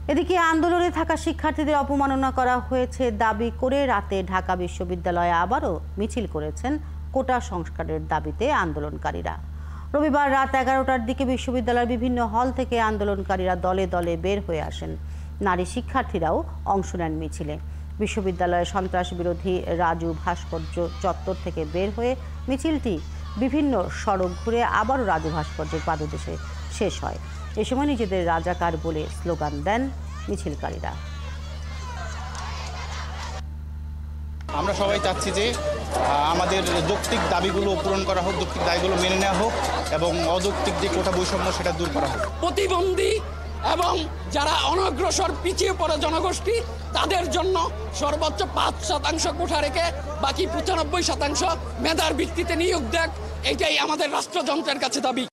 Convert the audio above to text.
এদিকে আন্দোলনে থাকা শিক্ষার্থীদের অপমাননা করা হয়েছে দাবি করে রাতে ঢাকা বিশ্ববিদ্যালয়ে আবারও মিছিল করেছেন কোটা সংস্কারের দাবিতে আন্দোলনকারীরা। রবিবার রাত 11টার দিকে বিশ্ববিদ্যালয়ের বিভিন্ন হল থেকে আন্দোলনকারীরা দলে দলে বের হয়ে আসেন। নারী শিক্ষার্থীরাও অংশ নেন মিছিলে। বিশ্ববিদ্যালয়ের সন্ত্রাস বিরোধী রাজু ভাস্কর্য চত্বর থেকে বের হয়ে মিছিলটি বিভিন্ন সড়ক ঘুরে আবারও রাজু ভাস্কর্যের পাদদেশে শেষ হয়। এ সময় নিজেদের রাজাকার বলে স্লোগান দেন মিছিলকারীরা। আমরা সবাই চাচ্ছি যে আমাদের যৌক্তিক দাবিগুলো পূরণ করা হোক, যৌক্তিক দাবিগুলো মেনে নেওয়া হোক এবং অযৌক্তিক যে কোটা বৈষম্য সেটা দূর করা হোক। প্রতিবন্ধী এবং যারা অনগ্রসর পিছিয়ে পড়া জনগোষ্ঠী তাদের জন্য সর্বোচ্চ 5% কোঠা রেখে বাকি 95% মেধার ভিত্তিতে নিয়োগ দেখ, এটাই আমাদের রাষ্ট্রযন্ত্রের কাছে দাবি।